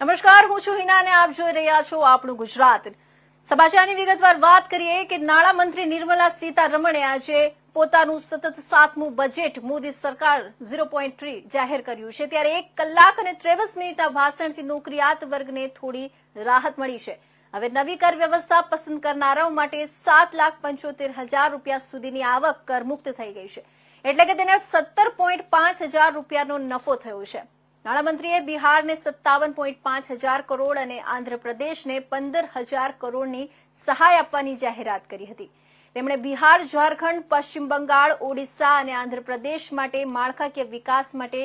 નમસ્કાર, હું છું હિના અને આપ જોઈ રહ્યા છો આપણું ગુજરાત. સમાચારની વિગતવાર વાત કરીએ કે નાણામંત્રી નિર્મલા સીતારમણે આજે પોતાનું સતત 7મું બજેટ મોદી સરકાર 0.3 જાહેર કર્યું છે. ત્યારે 1 કલાક અને 23 મિનિટના ભાષણથી નોકરિયાત વર્ગને થોડી રાહત મળી છે. હવે નવી કર વ્યવસ્થા પસંદ કરનારાઓ માટે 7,75,000 રૂપિયા સુધીની આવક કરમુક્ત થઈ ગઈ છે. એટલે કે તેને 17.5 હજાર રૂપિયાનો નફો થયો છે. નાણામંત્રીએ બિહારને 57.5 હજાર કરોડ અને આંધ્રપ્રદેશને 15,000 કરોડની સહાય આપવાની જાહેરાત કરી હતી. તેમણે બિહાર, ઝારખંડ, પશ્ચિમ બંગાળ, ઓડિશા અને આંધ્રપ્રદેશ માટે માળખાકીય વિકાસ માટે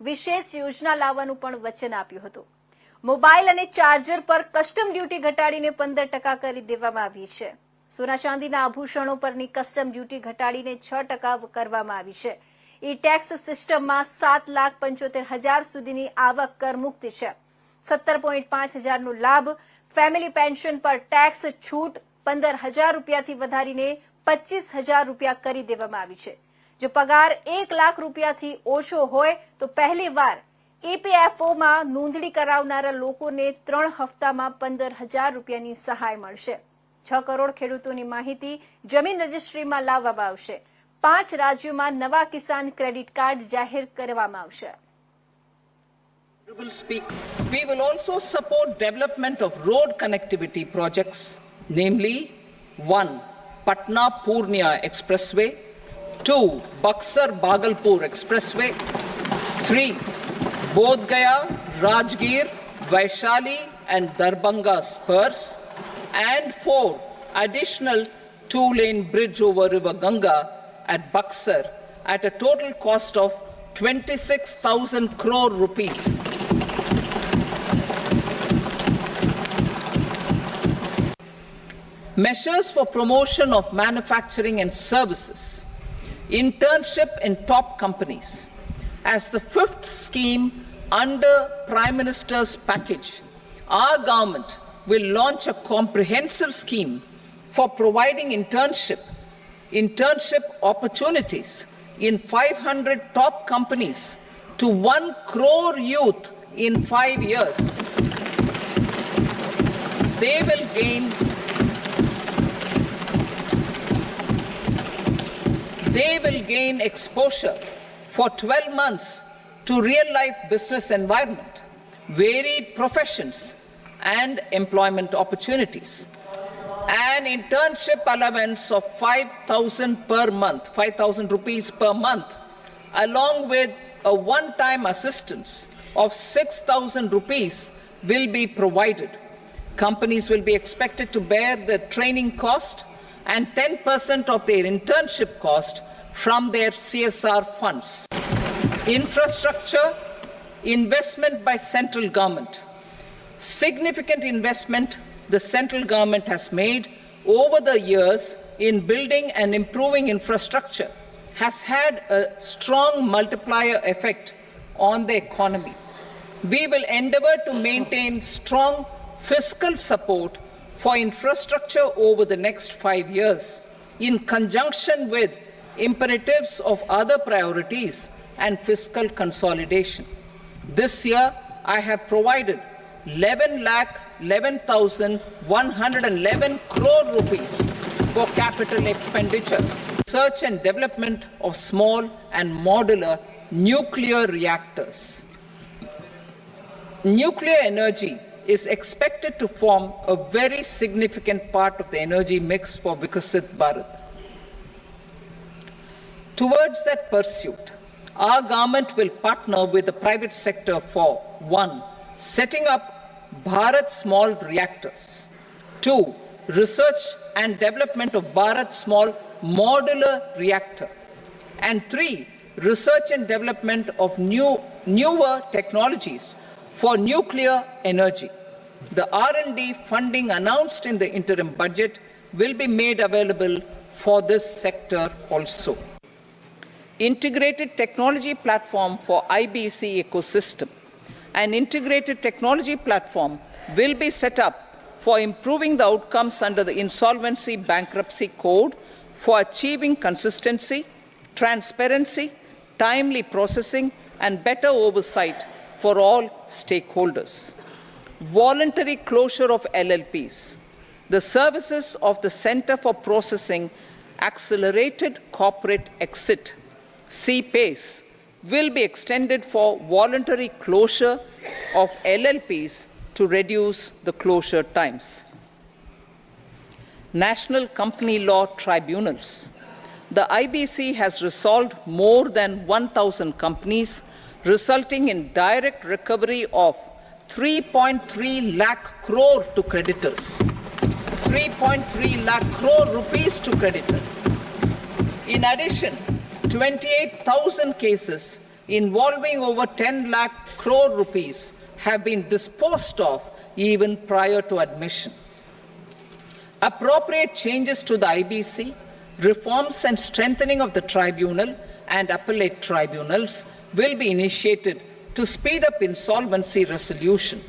વિશેષ યોજના લાવવાનું પણ વચન આપ્યું હતું. મોબાઈલ અને ચાર્જર પર કસ્ટમ ડ્યુટી ઘટાડીને 15% કરી દેવામાં આવી છે. સોના ચાંદીના આભૂષણો પરની કસ્ટમ ડ્યુટી ઘટાડીને 6% કરવામાં આવી છે. ઈ-ટેક્સ સિસ્ટમમાં 7,75,000 સુધીની આવક કરમુક્ત છે. 17.5 હજારનો લાભ. ફેમિલી પેન્શન પર ટેક્સ છૂટ 15,000 રૂપિયાથી વધારીને 25,000 રૂપિયા કરી દેવામાં આવી છે. જો પગાર 1 લાખ રૂપિયાથી ઓછો હોય તો પહેલીવાર ઈપીએફઓમાં નોંધણી કરાવનારા લોકોને 3 હપ્તામાં 15,000 રૂપિયાની સહાય મળશે. 6 કરોડ ખેડૂતોની માહિતી જમીન રજિસ્ટ્રીમાં લાવવામાં આવશે. 5 રાજ્યોમાં નવા કિસાન ક્રેડિટ કાર્ડ જાહેર કરવામાં આવશે. We will also support development of road connectivity projects, namely 1. Patna-Purnia Expressway, 2. Buxar-Bhagalpur Expressway, 3. Bodh Gaya, Rajgir, Vaishali and Darbhanga spurs, and 4. Additional 2-lane bridge over River Ganga at Buxar at a total cost of 26,000 crore rupees. Measures for promotion of manufacturing and services. Internship in top companies. As the 5th scheme under Prime Minister's package, our government will launch a comprehensive scheme for providing internship opportunities in 500 top companies to 1 crore youth in 5 years. They will gain exposure for 12 months to real-life business environment, varied professions and employment opportunities. An internship allowance of 5,000 rupees per month, along with a one-time assistance of 6,000 rupees will be provided. Companies will be expected to bear the training cost and 10% of their internship cost from their CSR funds. Infrastructure investment by central government. Significant investment the central government has made over the years in building and improving infrastructure has had a strong multiplier effect on the economy. We will endeavor to maintain strong fiscal support for infrastructure over the next 5 years in conjunction with imperatives of other priorities and fiscal consolidation. This year, I have provided 11,11,111 crore rupees for capital expenditure, research and development of small and modular nuclear reactors. Nuclear energy is expected to form a very significant part of the energy mix for Vikasit Bharat. Towards that pursuit, our government will partner with the private sector for 1. Setting up Bharat Small Reactors. 2. Research and development of Bharat Small Modular Reactor. And 3. Research and development of newer technologies for nuclear energy. The R&D funding announced in the interim budget will be made available for this sector also. Integrated technology platform for IBC ecosystem. An integrated technology platform will be set up for improving the outcomes under the Insolvency Bankruptcy Code for achieving consistency, transparency, timely processing, and better oversight for all stakeholders. voluntary closure of LLPs. The services of the Center for Processing Accelerated Corporate Exit, CPACE, will be extended for voluntary closure of LLPs to reduce the closure times. National Company Law Tribunals. The IBC has resolved more than 1,000 companies, resulting in direct recovery of 3.3 lakh crore to creditors. 3.3 lakh crore rupees to creditors. In addition, 28,000 cases involving over 10 lakh crore rupees have been disposed of even prior to admission. Appropriate changes to the IBC, reforms and strengthening of the tribunal and appellate tribunals will be initiated to speed up insolvency resolution.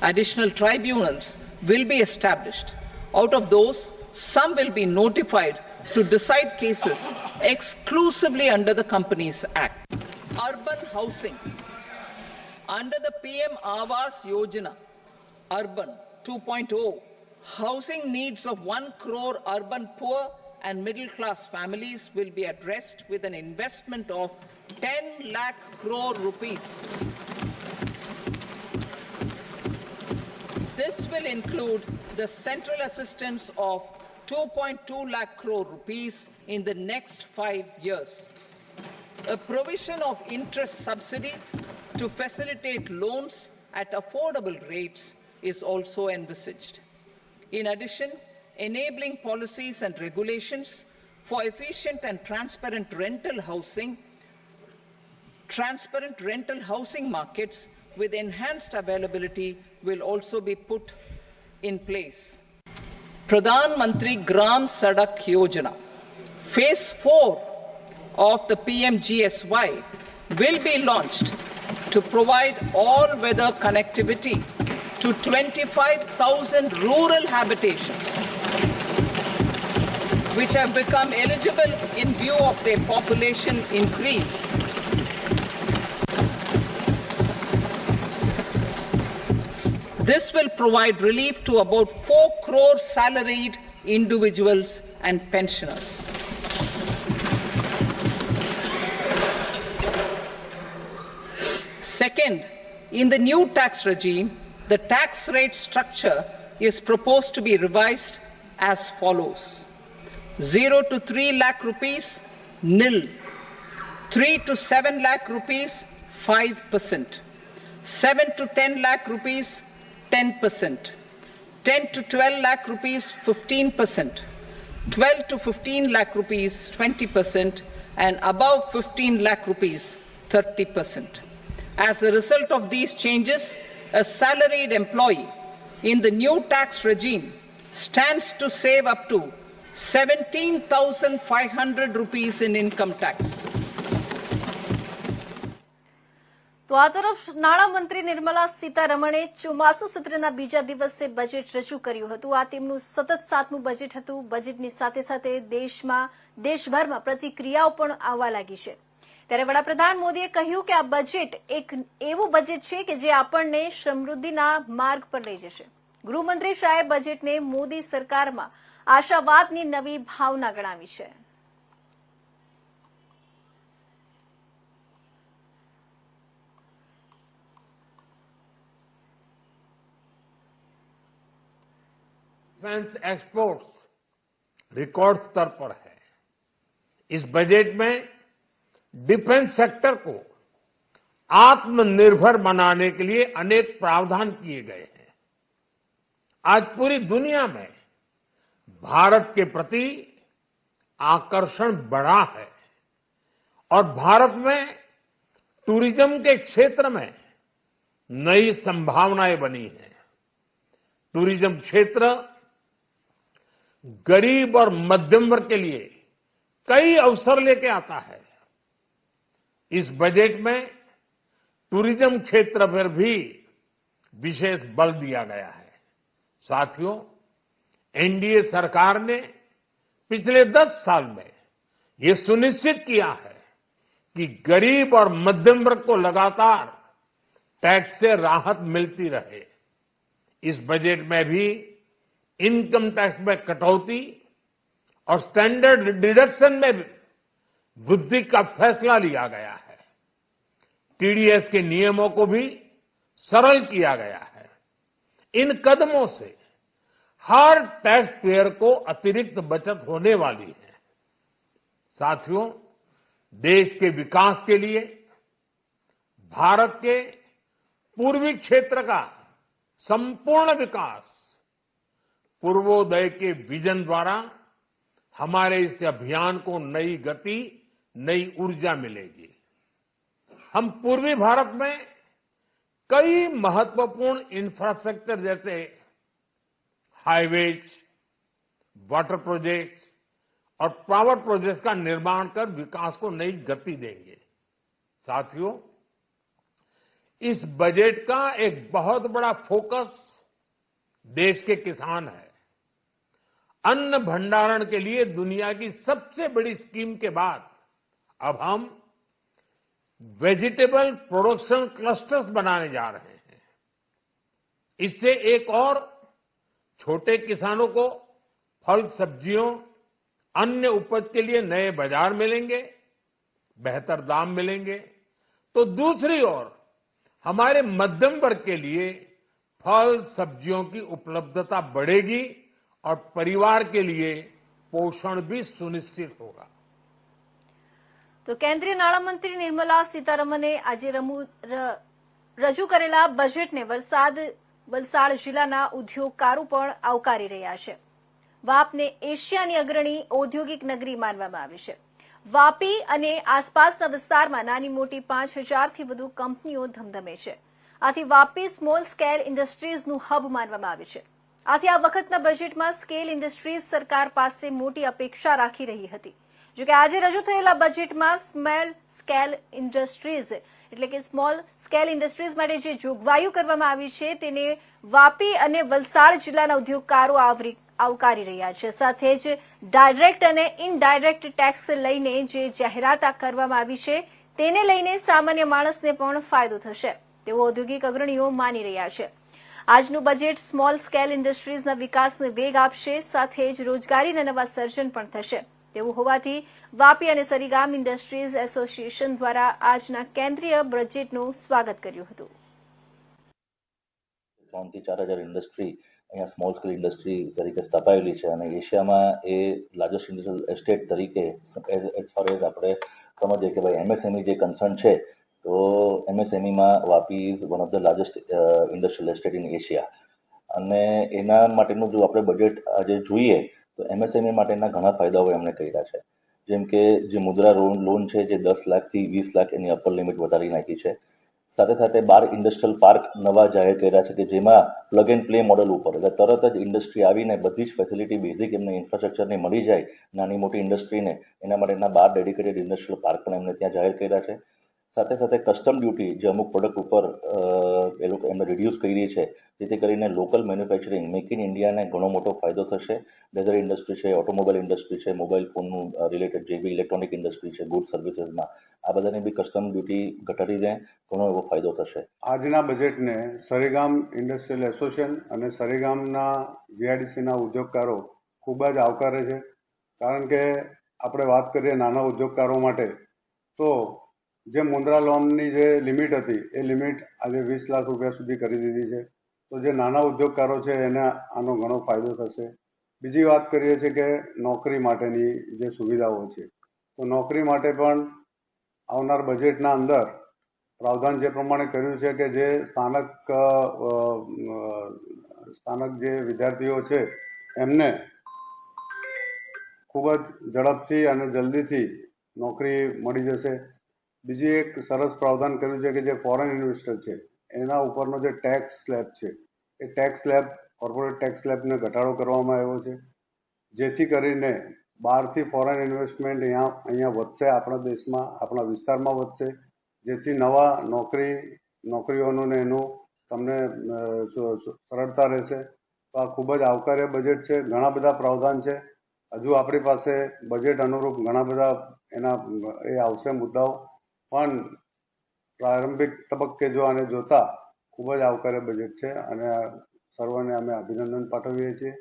Additional tribunals will be established. Out of those, some will be notified to decide cases exclusively under the Companies Act. Urban housing. Under the PM Awas Yojana, Urban 2.0, housing needs of 1 crore urban poor and middle class families will be addressed with an investment of 10 lakh crore rupees. This will include the central assistance of 2.2 lakh crore rupees in the next 5 years. A provision of interest subsidy to facilitate loans at affordable rates is also envisaged. In addition, enabling policies and regulations for efficient and transparent rental housing markets with enhanced availability will also be put in place. Pradhan Mantri Gram Sadak Yojana, Phase 4 of the PMGSY will be launched to provide all-weather connectivity to 25,000 rural habitations, which have become eligible in view of their population increase. This will provide relief to about 4 crore salaried individuals and pensioners. Second, in the new tax regime, the tax rate structure is proposed to be revised as follows. 0 to 3 lakh rupees, nil. 3 to 7 lakh rupees, 5%. 7 to 10 lakh rupees, 10%. 10 to 12 lakh rupees, 15%. 12 to 15 lakh rupees, 20%. And above 15 lakh rupees, 30%. As a result of these changes, a salaried employee in the new tax regime stands to save up to 17,500 rupees in income tax. તો આ તરફ નાણામંત્રી નિર્મલા સીતારમણે ચોમાસુ સત્રના બીજા દિવસે budget રજૂ કર્યું હતું. આ તેમનું સતત 7મું બજેટ હતું. બજેટની સાથે સાથે દેશભરમાં પ્રતિક્રિયાઓ પણ આવવા લાગી છે. ત્યારે વડાપ્રધાન મોદીએ કહ્યું કે આ બજેટ એક એવું બજેટ છે કે જે આપણને સમૃદ્ધિના માર્ગ પર લઈ જશે. ગૃહમંત્રી શાહે બજેટને મોદી સરકારમાં આશાવાદની નવી ભાવના ગણાવી છે. डिफेंस एक्सपोर्ट्स रिकॉर्ड स्तर पर है. इस बजट में डिफेंस सेक्टर को आत्मनिर्भर बनाने के लिए अनेक प्रावधान किए गए हैं. आज पूरी दुनिया में भारत के प्रति आकर्षण बढ़ा है और भारत में टूरिज्म के क्षेत्र में नई संभावनाएं बनी हैं. टूरिज्म क्षेत्र गरीब और मध्यम वर्ग के लिए कई अवसर लेके आता है. इस बजट में टूरिज्म क्षेत्र पर भी विशेष बल दिया गया है. साथियों, एनडीए सरकार ने पिछले 10 साल में ये सुनिश्चित किया है कि गरीब और मध्यम वर्ग को लगातार टैक्स से राहत मिलती रहे. इस बजट में भी इनकम टैक्स में कटौती और स्टैंडर्ड डिडक्शन में भी वृद्धि का फैसला लिया गया है। टीडीएस के नियमों को भी सरल किया गया है। इन कदमों से हर टैक्स पेयर को अतिरिक्त बचत होने वाली है। साथियों, देश के विकास के लिए भारत के पूर्वी क्षेत्र का संपूर्ण विकास पूर्वोदय के विजन द्वारा हमारे इस अभियान को नई गति, नई ऊर्जा मिलेगी। हम पूर्वी भारत में कई महत्वपूर्ण इंफ्रास्ट्रक्चर जैसे हाईवेज, वाटर प्रोजेक्ट्स और पावर प्रोजेक्ट्स का निर्माण कर विकास को नई गति देंगे। साथियों, इस बजट का एक बहुत बड़ा फोकस देश के किसान है। अन्न भंडारण के लिए दुनिया की सबसे बड़ी स्कीम के बाद अब हम वेजिटेबल प्रोडक्शन क्लस्टर्स बनाने जा रहे हैं। इससे एक और छोटे किसानों को फल, सब्जियों, अन्य उपज के लिए नए बाजार मिलेंगे, बेहतर दाम मिलेंगे। तो दूसरी ओर हमारे मध्यम वर्ग के लिए फल, सब्जियों की उपलब्धता बढ़ेगी और परिवार के लिए पोषण भी सुनिश्चित होगा। તો કેન્દ્રીય નાણામંત્રી નિર્મલા સીતારમણે આજે રજૂ કરેલા બજેટને વલસાડ જિલ્લાના ઉદ્યોગકારો પણ આવકારી રહ્યા છે। વાપને એશિયાની અગ્રણી ઔદ્યોગિક નગરી માનવામાં આવે છે। વાપી અને આસપાસના વિસ્તારમાં નાની મોટી 5000થી વધુ કંપનીઓ ધમધમે છે। આથી વાપી સ્મોલ સ્કેલ ઇન્ડસ્ટ્રીઝનું હબ માનવામાં આવે છે। આથી આ વખતના બજેટમાં સ્કેલ ઇન્ડસ્ટ્રીઝ સરકાર પાસે મોટી અપેક્ષા રાખી રહી હતી। જો કે આજે રજૂ થયેલા બજેટમાં સ્મોલ સ્કેલ ઇન્ડસ્ટ્રીઝ એટલે કે સ્મોલ સ્કેલ ઇન્ડસ્ટ્રીઝ માટે જે જોગવાઈઓ કરવામાં આવી છે તેને વાપી અને વલસાડ જિલ્લાના ઉદ્યોગકારો આવકારી રહ્યા છે। સાથે જ ડાયરેક્ટ અને ઇનડાયરેક્ટ ટેક્સ લઈને જે જાહેરાત કરવામાં આવી છે તેને લઈને સામાન્ય માણસને પણ ફાયદો થશે તેવું ઔદ્યોગિક અગ્રણીઓ માની રહ્યા છે। આજનું બજેટ સ્મોલ સ્કેલ ઇન્ડસ્ટ્રીઝના વિકાસને વેગ આપશે, સાથે જ રોજગારીના નવા સર્જન પણ થશે તેવું હોવાથી વાપી અને સરીગામ ઇન્ડસ્ટ્રીઝ એસોસિએશન દ્વારા આજના કેન્દ્રીય બજેટનું સ્વાગત કર્યું હતું। 3 થી 4000 ઇન્ડસ્ટ્રી અહીંયા સ્મોલ સ્કેલ ઇન્ડસ્ટ્રી તરીકે સ્થાપાયેલી છે અને એશિયામાં એ લાર્જેસ્ટ ઇન્ડસ્ટ્રીયલ એસ્ટેટ તરીકે એઝ ફાર એઝ આપણે સમજીએ કે ભાઈ એમએસએમઈ જે કન્સર્ન છે તો એમએસએમઈમાં Vapi is one of the largest industrial estate in Asia અને એના માટેનું જો આપણે બજેટ આજે જોઈએ તો એમએસએમઈ માટેના ઘણા ફાયદાઓ એમણે કર્યા છે। જેમ કે જે મુદ્રા લોન છે જે 10 લાખથી 20 લાખ એની અપર લિમિટ વધારી નાખી છે। સાથે સાથે 12 ઇન્ડસ્ટ્રીયલ પાર્ક નવા જાહેર કર્યા છે કે જેમાં પ્લગ એન્ડ પ્લે મોડલ ઉપર એટલે તરત જ ઇન્ડસ્ટ્રી આવીને બધી જ ફેસિલિટી બેઝિક એમને ઇન્ફ્રાસ્ટ્રક્ચરને મળી જાય નાની મોટી ઇન્ડસ્ટ્રીને એના માટેના 12 ડેડિકેટેડ ઇન્ડસ્ટ્રીયલ પાર્ક પણ એમને ત્યાં જાહેર કર્યા છે। સાથે સાથે કસ્ટમ ડ્યુટી જે અમુક પ્રોડક્ટ ઉપર એ લોકો એમને રિડ્યુસ કરી છે જેથી કરીને લોકલ મેન્યુફેક્ચરિંગ મેક ઇન ઇન્ડિયાને ઘણો મોટો ફાયદો થશે। લેધર ઇન્ડસ્ટ્રી છે, ઓટોમોબાઈલ ઇન્ડસ્ટ્રી છે, મોબાઈલ ફોનનું રિલેટેડ જે બી ઇલેક્ટ્રોનિક ઇન્ડસ્ટ્રી છે, ગુડ સર્વિસીસમાં આ બધાને બી કસ્ટમ ડ્યુટી ઘટાડીને ઘણો એવો ફાયદો થશે। આજના બજેટને સરીગામ ઇન્ડસ્ટ્રીયલ એસોસિએશન અને સરીગામના જીઆઈડીસીના ઉદ્યોગકારો ખૂબ જ આવકારે છે। કારણ કે આપણે વાત કરીએ નાના ઉદ્યોગકારો માટે તો જે મુદ્રા લોનની જે લિમિટ હતી એ લિમિટ આજે 20 લાખ રૂપિયા સુધી કરી દીધી છે। તો જે નાના ઉદ્યોગકારો છે એને આનો ઘણો ફાયદો થશે। બીજી વાત કરીએ છીએ કે નોકરી માટેની જે સુવિધાઓ છે તો નોકરી માટે પણ આવનાર બજેટના અંદર પ્રાવધાન જે પ્રમાણે કર્યું છે કે જે સ્થાનક જે વિદ્યાર્થીઓ છે એમને ખૂબ જ ઝડપથી અને જલ્દીથી નોકરી મળી જશે। બીજી એક સરસ પ્રાવધાન કર્યું છે કે જે ફોરેન ઇન્વેસ્ટર છે એના ઉપરનો જે ટેક્સ સ્લેબ છે એ ટેક્સ સ્લેબ કોર્પોરેટ ટેક્સ સ્લેબને ઘટાડો કરવામાં આવ્યો છે જેથી કરીને બહારથી ફોરેન ઇન્વેસ્ટમેન્ટ અહીંયા વધશે, આપણા દેશમાં આપણા વિસ્તારમાં વધશે જેથી નવા નોકરીઓનું ને એનું તમને સરળતા રહેશે। તો આ ખૂબ જ આવકાર્ય બજેટ છે। ઘણા બધા પ્રાવધાન છે। હજુ આપણી પાસે બજેટ અનુરૂપ ઘણા બધા એના એ આવશે મુદ્દાઓ પણ પ્રારંભિક તબક્કે જો આને જોતા ખૂબ જ આવકાર્ય બજેટ છે અને સર્વને અમે અભિનંદન પાઠવીએ છીએ.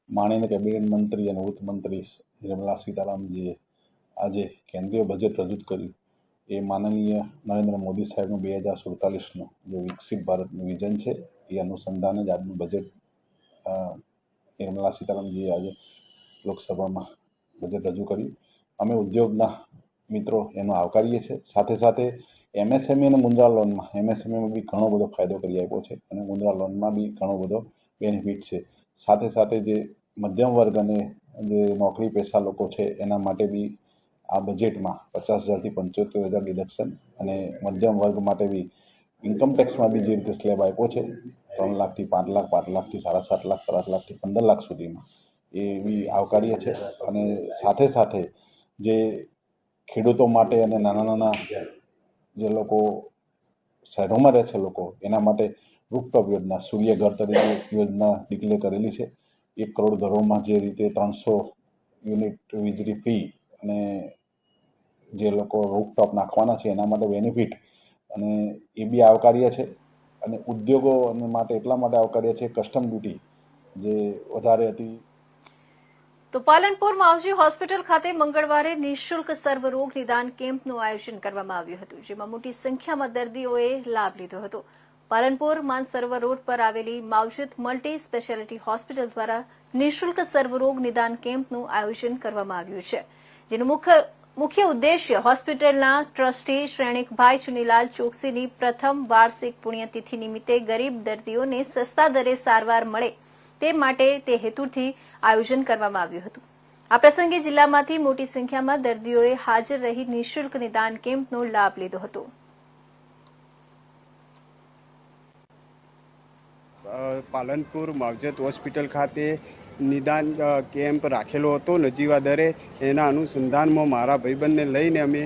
માનનીય કેબિનેટ મંત્રી અને વિત્ત મંત્રી નિર્મલા સીતારામનજીએ આજે કેન્દ્રીય બજેટ રજૂ કર્યું એ માનનીય નરેન્દ્ર મોદી સાહેબનું 2047નું જે વિકસિત ભારતનું વિઝન છે એ અનુસંધાને જ આજનું બજેટ નિર્મલા સીતારામનજીએ આજે લોકસભામાં બજેટ રજૂ કર્યું. અમે ઉદ્યોગના મિત્રો એનો આવકારીએ છીએ. સાથે સાથે MSME અને મુદ્રા લોનમાં MSMEમાં બી ઘણો બધો ફાયદો કરી આપ્યો છે અને મુદ્રા લોનમાં બી ઘણો બધો બેનિફિટ છે. સાથે સાથે જે મધ્યમ વર્ગ અને જે નોકરી પેશા લોકો છે એના માટે બી આ બજેટમાં 50,000થી 75,000 ડિડક્શન અને મધ્યમ વર્ગ માટે બી ઇન્કમ ટેક્સમાં બી જે રીતે સ્લેબ આપ્યો છે 3 લાખથી 5 લાખ, 5 લાખથી 7.5 લાખ, 7 લાખથી 15 લાખ સુધીમાં એ બી આવકારીએ છે. અને સાથે સાથે જે ખેડૂતો માટે અને નાના જે લોકો શહેરોમાં રહે છે લોકો એના માટે રૂફટોપ યોજના, સૂર્ય ઘર તરીકે યોજના ડિક્લેર કરેલી છે. 1 કરોડ ઘરોમાં જે રીતે 300 યુનિટ વીજળી ફ્રી અને જે લોકો રૂફટોપ નાખવાના છે એના માટે બેનિફિટ અને એ બી આવકાર્ય છે. અને ઉદ્યોગો માટે એટલા માટે આવકાર્ય છે કસ્ટમ ડ્યુટી જે વધારે હતી. તો પાલનપુર માવજી હોસ્પિટલ ખાતે મંગળવારે નિઃશુલ્ક સર્વરોગ નિદાન કેમ્પનું આયોજન કરવામાં આવ્યું હતું, જેમાં મોટી સંખ્યામાં દર્દીઓએ લાભ લીધો હતો. પાલનપુર માનસરોવર રોડ પર આવેલી માવજત મલ્ટી સ્પેશિયાલિટી હોસ્પિટલ દ્વારા નિઃશુલ્ક સર્વરોગ નિદાન કેમ્પનું આયોજન કરવામાં આવ્યું છે, જેનું મુખ્ય ઉદ્દેશ્ય હોસ્પિટલના ટ્રસ્ટી શ્રેણિકભાઈ ચુનીલાલ ચોકસીની પ્રથમ વાર્ષિક પુણ્યતિથિ નિમિત્તે ગરીબ દર્દીઓને સસ્તા દરે સારવાર મળે તે માટે તે હેતુથી આયોજન કરવામાં આવ્યું હતું. આ પ્રસંગે જિલ્લામાંથી મોટી સંખ્યામાં દર્દીઓએ હાજર રહી નિઃશુલ્ક નિદાન કેમ્પનો લાભ લીધો હતો. પાલનપુર માવજત હોસ્પિટલ ખાતે નિદાન કેમ્પ રાખેલો હતો નજીવા દરે. એના અનુસંધાનમાં મારા ભાઈબંધને લઈને અમે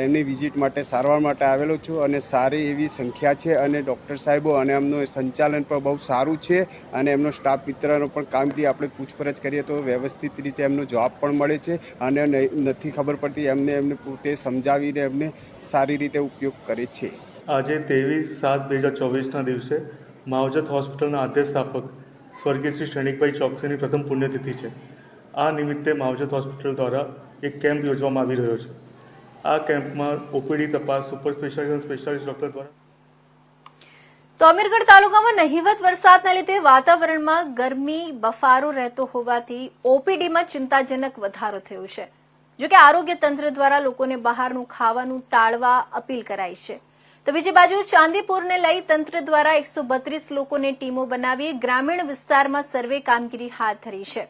એમની વિઝિટ માટે સારવાર માટે આવેલો છું અને સારી એવી સંખ્યા છે અને ડૉક્ટર સાહેબો અને એમનું સંચાલન પણ બહુ સારું છે અને એમનો સ્ટાફ મિત્રનો પણ કામગીરી આપણે પૂછપરછ કરીએ તો વ્યવસ્થિત રીતે એમનો જવાબ પણ મળે છે અને નથી ખબર પડતી એમને પોતે સમજાવીને એમને સારી રીતે ઉપયોગ કરે છે. આજે 23/7/2024ના દિવસે માવજત હોસ્પિટલના આદ્ય સ્થાપક સ્વર્ગીય શ્રી શ્રેણિકભાઈ ચોકસીની પ્રથમ પુણ્યતિથિ છે. આ નિમિત્તે માવજત હોસ્પિટલ દ્વારા એક કેમ્પ યોજવામાં આવી રહ્યો છે. આ કેમ્પમાં ઓપીડી તપાસ, સુપર સ્પેશિયાલિસ્ટ અને સ્પેશિયાલિસ્ટ ડોક્ટર દ્વારા. તો અમીરગઢ તાલુકામાં નહિવત વરસાદના લીધે વાતાવરણમાં ગરમી બફારો રહેતો હોવાથી ઓપીડીમાં ચિંતાજનક વધારો થયો છે. જોકે આરોગ્ય તંત્ર દ્વારા લોકોને બહારનું ખાવાનું ટાળવા અપીલ કરાઈ છે. તો બીજી બાજુ ચાંદીપુરને લઈ તંત્ર દ્વારા 132 લોકોને ટીમો બનાવી ગ્રામીણ વિસ્તારમાં સર્વે કામગીરી હાથ ધરી છે.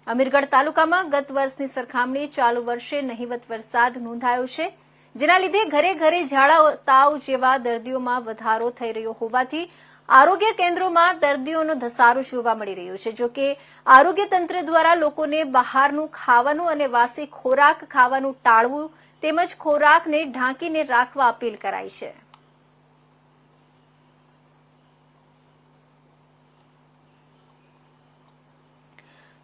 અમીરગઢ તાલુકામાં ગત વર્ષની સરખામણી ચાલુ વર્ષે નહિવત વરસાદ નોંધાયો છે, જેના લીધે ઘરે ઘરે ઝાડા તાવ જેવા દર્દીઓમાં વધારો થઈ રહ્યો હોવાથી આરોગ્ય કેન્દ્રોમાં દર્દીઓનો ધસારો જોવા મળી રહ્યો છે. જોકે આરોગ્ય તંત્ર દ્વારા લોકોને બહારનું ખાવાનું અને વાસી ખોરાક ખાવાનું ટાળવું તેમજ ખોરાકને ઢાંકીને રાખવા અપીલ કરાઈ છે.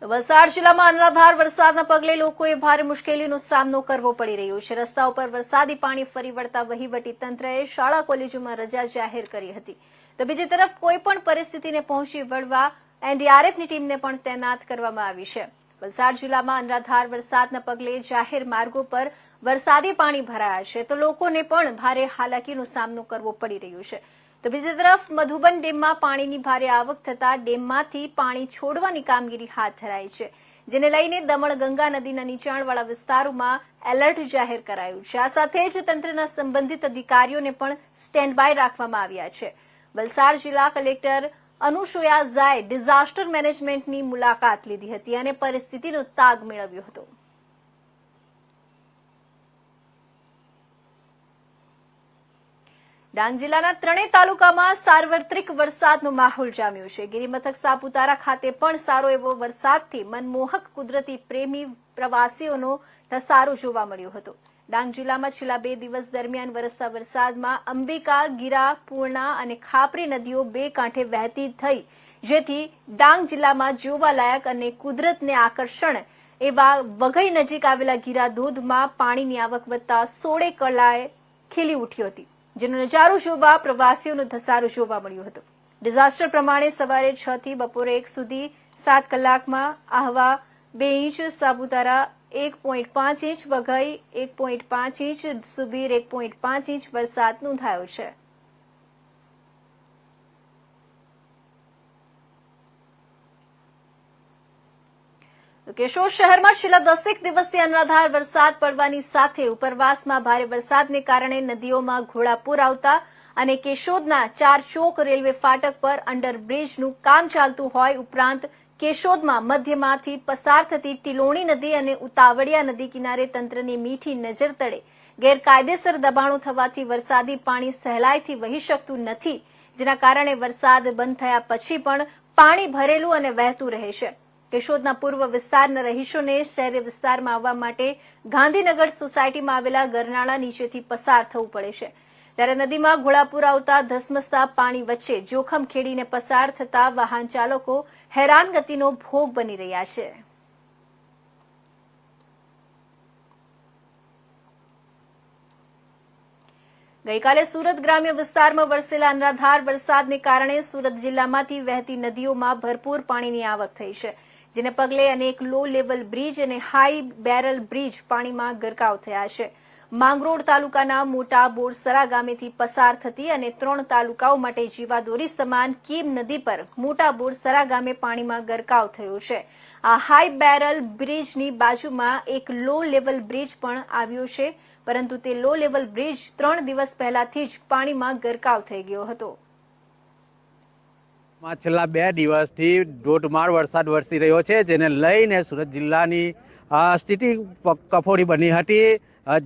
વલસાડ જિલ્લામાં અનરાધાર વરસાદના પગલે લોકોએ ભારે મુશ્કેલીનો સામનો કરવો પડી રહ્યો છે. રસ્તા ઉપર વરસાદી પાણી ફરી વળતા વહીવટી તંત્રએ શાળા કોલેજોમાં રજા જાહેર કરી હતી. તો બીજી તરફ કોઈપણ પરિસ્થિતિને પહોંચી વળવા એનડીઆરએફની ટીમને પણ તૈનાત કરવામાં આવી છે. વલસાડ જિલ્લામાં અનરાધાર વરસાદના પગલે જાહેર માર્ગો પર વરસાદી પાણી ભરાયા છે, તો લોકોને પણ ભારે હાલાકીનો સામનો કરવો પડી રહ્યો છે. તો બીજી તરફ મધુબન ડેમમાં પાણીની ભારે આવક થતા ડેમમાંથી પાણી છોડવાની કામગીરી હાથ ધરાઈ છે, જેને લઈને દમણગંગા નદીના નીચાણવાળા વિસ્તારોમાં એલર્ટ જાહેર કરાયું છે. આ સાથે જ તંત્રના સંબંધિત અધિકારીઓને પણ સ્ટેન્ડ બાય રાખવામાં આવ્યા છે. વલસાડ જિલ્લા કલેક્ટર અનુસૂયા ઝાએ ડિઝાસ્ટર મેનેજમેન્ટની મુલાકાત લીધી હતી અને પરિસ્થિતિનો તાગ મેળવ્યો હતો. ડાંગ જિલ્લાના ત્રણેય તાલુકામાં સાર્વત્રિક વરસાદનો માહોલ જામ્યો છે. ગિરિમથક સાપુતારા ખાતે પણ સારો એવો વરસાદથી મનમોહક કુદરતી પ્રેમી પ્રવાસીઓનો ધસારો જોવા મળ્યો હતો. ડાંગ જિલ્લામાં છેલ્લા 2 દિવસ દરમિયાન વરસતા વરસાદમાં અંબિકા, ગીરા, પૂર્ણા અને ખાપરી નદીઓ 2 કાંઠે વહેતી થઈ, જેથી ડાંગ જિલ્લામાં જોવાલાયક અને કુદરતને આકર્ષણ એવા વઘઈ નજીક આવેલા ગીરા ધોધમાં પાણીની આવક વધતા 16 કલાએ ખીલી ઉઠી હતી, જેનો નજારો જોવા પ્રવાસીઓનો ધસારો જોવા મળ્યો હતો. ડિઝાસ્ટર પ્રમાણે સવારે 6 થી બપોરે 1 સુધી 7 કલાકમાં Ahwa 2 inch, Saputara 1.5 inch, Waghai 1.5 inch, Subir 1.5 inch વરસાદ નોંધાયો છે. કેશોદ શહેરમાં છેલ્લા 10 દિવસથી અનરાધાર વરસાદ પડવાની સાથે ઉપરવાસમાં ભારે વરસાદને કારણે નદીઓમાં ઘોડાપૂર આવતા અને કેશોદના 4 ચોક રેલવે ફાટક પર અંડરબ્રિજનું કામ ચાલતું હોય ઉપરાંત કેશોદમાં મધ્યમાંથી પસાર થતી ટિલોણી નદી અને ઉતાવળિયા નદી કિનારે તંત્રની મીઠી નજર તળે ગેરકાયદેસર દબાણો થવાથી વરસાદી પાણી સહેલાઈથી વહી શકતું નથી, જેના કારણે વરસાદ બંધ થયા પછી પણ પાણી ભરેલું અને વહેતું રહે છે. કેશોદના પૂર્વ વિસ્તારના રહીશોને શહેરી વિસ્તારમાં આવવા માટે ગાંધીનગર સોસાયટીમાં આવેલા ગરનાળા નીચેથી પસાર થવું પડે છે. ત્યારે નદીમાં ઘોડાપૂર આવતા ધસમસતા પાણી વચ્ચે જોખમ ખેડીને પસાર થતા વાહન ચાલકો હેરાનગતિનો ભોગ બની રહ્યા છે. ગઈકાલે સુરત ગ્રામ્ય વિસ્તારમાં વરસેલા અનરાધાર વરસાદને કારણે સુરત જિલ્લામાંથી વહેતી નદીઓમાં ભરપૂર પાણીની આવક થઈ છે, જેને પગલે અનેક લો લેવલ બ્રિજ અને હાઈ બેરલ બ્રિજ પાણીમાં ગરકાવ થયા છે. માંગરોળ તાલુકાના મોટા બોરસરા ગામેથી પસાર થતી અને 3 તાલુકાઓ માટે જીવાદોરી સમાન કીમ નદી પર મોટા બોરસરા ગામે પાણીમાં ગરકાવ થયો છે. આ હાઈ બેરલ બ્રિજની બાજુમાં એક લો લેવલ બ્રિજ પણ આવ્યો છે, પરંતુ તે લો લેવલ બ્રિજ 3 દિવસ પહેલાથી જ પાણીમાં ગરકાવ થઈ ગયો હતો. છેલ્લા 2 દિવસથી ધોધમાર વરસાદ વરસી રહ્યો છે, જેને લઈને સુરત જિલ્લાની સ્થિતિ કફોડી બની હતી.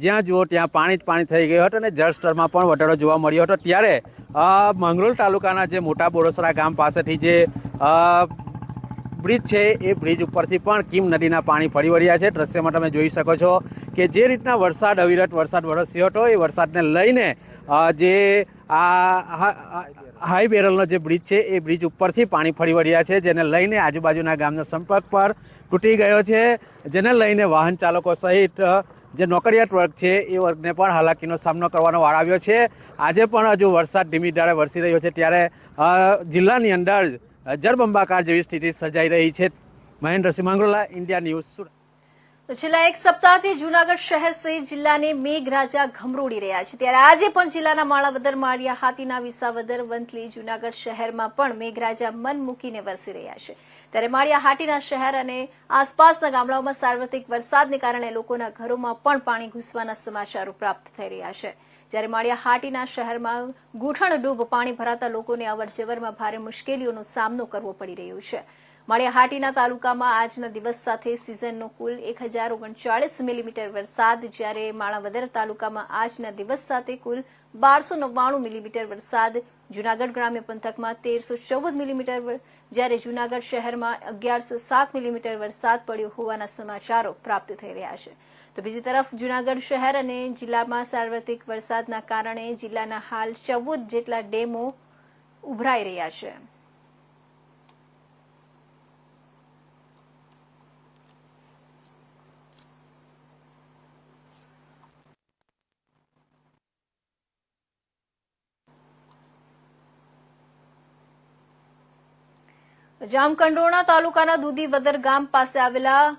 જ્યાં જુઓ ત્યાં પાણી જ પાણી થઈ ગયું હતું અને જળસ્તરમાં પણ વધારો જોવા મળ્યો હતો. ત્યારે માંગરોળ તાલુકાના જે મોટા બોરસરા ગામ પાસેથી જે બ્રિજ છે એ બ્રિજ ઉપરથી પણ કીમ નદીના પાણી ફરી વળ્યા છે. દ્રશ્યમાં તમે જોઈ શકો છો કે જે રીતના વરસાદ અવિરત વરસાદ વરસ્યો હતો એ વરસાદને લઈને જે હાઈ બેરલનો જે બ્રિજ છે એ બ્રિજ ઉપરથી પાણી ફરી વળ્યા છે, જેને લઈને આજુબાજુના ગામનો સંપર્ક પર તૂટી ગયો છે, જેને લઈને વાહન ચાલકો સહિત જે નોકરિયાત વર્ગ છે એ વર્ગને પણ હાલાકીનો સામનો કરવાનો વારો આવ્યો છે. આજે પણ હજુ વરસાદ ધીમી ધારે વરસી રહ્યો છે, ત્યારે જિલ્લાની અંદર જળબંબાકાર જેવી સ્થિતિ સર્જાઈ રહી છે. Mahendrasinh Mangrola, India news, Surat. તો છેલ્લા 1 સપ્તાહથી જૂનાગઢ શહેર સહિત જિલ્લાને મેઘરાજા ઘમરોડી રહ્યા છે. ત્યારે આજે પણ જિલ્લાના માણાવદર, માળિયા હાટીના, વિસાવદર, વંથલી, જૂનાગઢ શહેરમાં પણ મેઘરાજા મન મૂકીને વરસી રહ્યા છે. ત્યારે માળિયા હાટીના શહેર અને આસપાસના ગામડાઓમાં સાર્વત્રિક વરસાદને કારણે લોકોના ઘરોમાં પણ પાણી ઘૂસવાના સમાચારો પ્રાપ્ત થઈ રહ્યા છે. જ્યારે માળિયા હાટીના શહેરમાં ઘૂંટણ ડૂબ પાણી ભરાતા લોકોને અવરજવરમાં ભારે મુશ્કેલીઓનો સામનો કરવો પડી રહ્યો છે. માળિયા હાટીના તાલુકામાં આજના દિવસ સાથે સિઝનનો કુલ 1039 મિલીમીટર વરસાદ, જ્યારે માણાવદર તાલુકામાં આજના દિવસ સાથે કુલ 1299 મિલીમીટર વરસાદ, જૂનાગઢ ગ્રામ્ય પંથકમાં 1314 મિલીમીટર, જ્યારે જૂનાગઢ શહેરમાં 1107 મિલીમીટર વરસાદ પડ્યો હોવાના સમાચારો પ્રાપ્ત થઈ રહ્યા છે. તો બીજી તરફ જૂનાગઢ શહેર અને જિલ્લામાં સાર્વત્રિક વરસાદના કારણે જિલ્લાના હાલ 14 જેટલા ડેમો ઉભરાઈ રહ્યા છે. જામકંડોરણા તાલુકાના દૂધીવદર ગામ પાસે આવેલા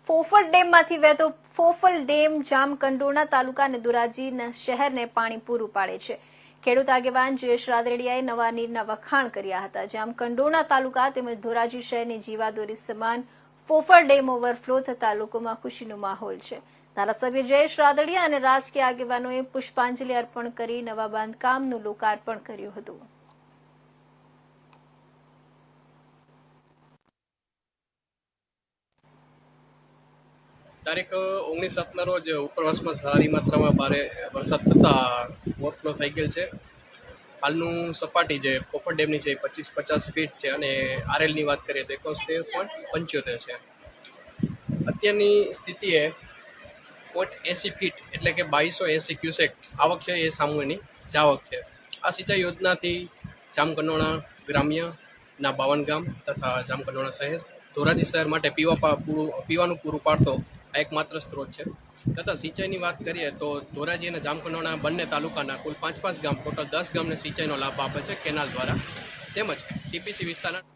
ફોફળ ડેમમાંથી વહેતો ફોફળ ડેમ જામકંડોરણા તાલુકા અને ધોરાજી શહેરને પાણી પૂરું પાડે છે. ખેડૂત આગેવાન જયેશ રાદડિયાએ નવા નીરના વખાણ કર્યા હતા. જામકંડોરણા તાલુકા તેમજ ધોરાજી શહેરની જીવાદોરી સમાન ફોફળ ડેમ ઓવરફ્લો થતા લોકોમાં ખુશીનો માહોલ છે. ધારાસભ્ય જયેશ રાદડિયા અને રાજકીય આગેવાનોએ પુષ્પાંજલિ અર્પણ કરી નવા બાંધકામનું લોકાર્પણ કર્યું હતું. તારીખ 19/7ના રોજ ઉપરવાસમાં સારી માત્રામાં ભારે વરસાદ થતાં ઓવરફ્લો થઈ ગયેલ છે. હાલનું સપાટી જે ફોફળ ડેમની છે 25-50 ફીટ છે અને આરએલની વાત કરીએ તો 71.75 છે. અત્યારની સ્થિતિએ 80 ફીટ એટલે કે 2280 ક્યુસેક આવક છે એ સામૂહિકની જાવક છે. આ સિંચાઈ યોજનાથી જામકંડોરણા ગ્રામ્યના 52 ગામ તથા જામકંડોરણા શહેર, ધોરાજી શહેર માટે પીવાનું પૂરું પાડતો આ એકમાત્ર સ્ત્રોત છે. તથા સિંચાઈની વાત કરીએ તો ધોરાજી અને જામકંડોરણા બંને તાલુકાના કુલ 5-5 ગામ, ટોટલ 10 ગામને સિંચાઈનો લાભ આપે છે કેનાલ દ્વારા. તેમજ ટીપીસી વિસ્તારના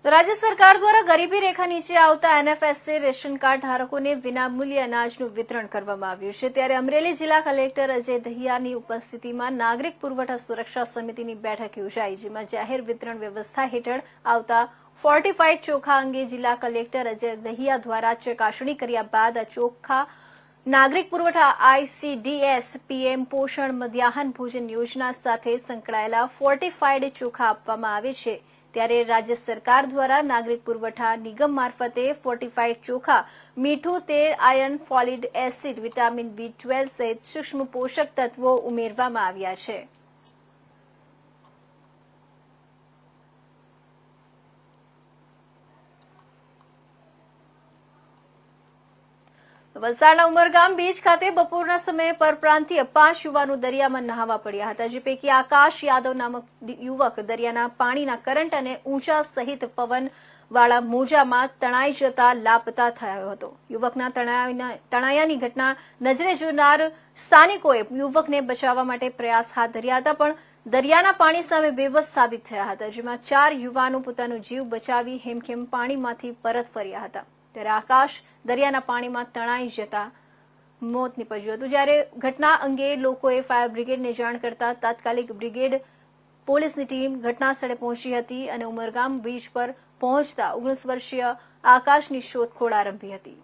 તો રાજ્ય સરકાર દ્વારા ગરીબી રેખા નીચે આવતા એનએફએસએ રેશન કાર્ડ ધારકોને વિનામૂલ્યે અનાજનું વિતરણ કરવામાં આવ્યું છે. ત્યારે અમરેલી જિલ્લા કલેક્ટર અજય દહિયાની ઉપસ્થિતિમાં નાગરિક પુરવઠા સુરક્ષા સમિતિની બેઠક યોજાઈ, જેમાં જાહેર વિતરણ વ્યવસ્થા હેઠળ આવતા ફોર્ટિફાઈડ ચોખા અંગે જિલ્લા કલેક્ટર અજય દહિયા દ્વારા ચકાસણી કર્યા બાદ આ ચોખા નાગરિક પુરવઠા ICDS PM પોષણ મધ્યાહન ભોજન યોજના સાથે સંકળાયેલા ફોર્ટિફાઈડ ચોખા આપવામાં આવે છે. ત્યારે રાજ્ય સરકાર દ્વારા નાગરિક પુરવઠા નિગમ મારફતે ફોર્ટિફાઈડ ચોખા મીઠું તેલ, iron, folic acid, vitamin B12 સહિત સૂક્ષ્મ પોષક તત્વો ઉમેરવામાં આવ્યા છે. વલસાડના ઉમરગામ બીચ ખાતે બપોરના સમયે પરપ્રાંતીય 5 યુવાનો દરિયામાં નહાવા પડ્યા હતા, જે પૈકી આકાશ યાદવ નામક યુવક દરિયાના પાણીના કરંટ અને ઊંચા સહિત પવનવાળા મોજામાં તણાઈ જતા લાપતા થયો હતો. યુવકના તણાયાની ઘટના નજરે જોનાર સ્થાનિકોએ યુવકને બચાવવા માટે પ્રયાસ હાથ ધર્યા હતા, પણ દરિયાના પાણી સામે બેબસ સાબિત થયા હતા, જેમાં 4 યુવાનો પોતાનો જીવ બચાવી હેમખેમ પાણીમાંથી પરત ફર્યા હતા. ત્યારે આકાશ દરિયાના પાણીમાં તણાઈ જતા મોત નીપજ્યું હતું. જ્યારે ઘટના અંગે લોકોએ ફાયર બ્રિગેડને જાણ કરતા તાત્કાલિક બ્રિગેડ પોલીસની ટીમ ઘટના સ્થળે પહોંચી હતી અને ઉમરગામ બીચ પર પહોંચતા 19 વર્ષીય આકાશની શોધખોળ આરંભી હતી.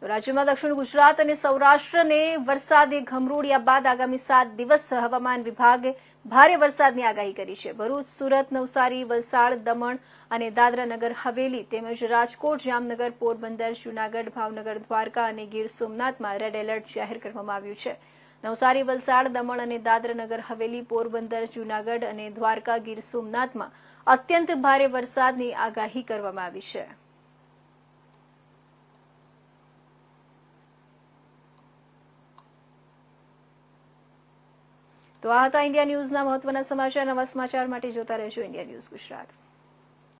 રાજ્યમાં દક્ષિણ ગુજરાત અને સૌરાષ્ટ્રને વરસાદે ઘમરોળ્યા બાદ આગામી 7 દિવસ હવામાન વિભાગે ભારે વરસાદની આગાહી કરી છે. ભરૂચ, સુરત, નવસારી, વલસાડ, દમણ અને દાદરા નગર હવેલી તેમજ રાજકોટ, જામનગર, પોરબંદર, જૂનાગઢ, ભાવનગર, દ્વારકા અને ગીર સોમનાથમાં રેડ એલર્ટ જાહેર કરવામાં આવ્યું છે. નવસારી, વલસાડ, દમણ અને દાદરા નગર હવેલી, પોરબંદર, જૂનાગઢ અને દ્વારકા, ગીર સોમનાથમાં અત્યંત ભારે વરસાદની આગાહી કરવામાં આવી છે. તો આ હતા ઇન્ડિયા ન્યૂઝના મહત્વના સમાચાર. નવા સમાચાર માટે જોતા રહેજો ઇન્ડિયા ન્યૂઝ ગુજરાત.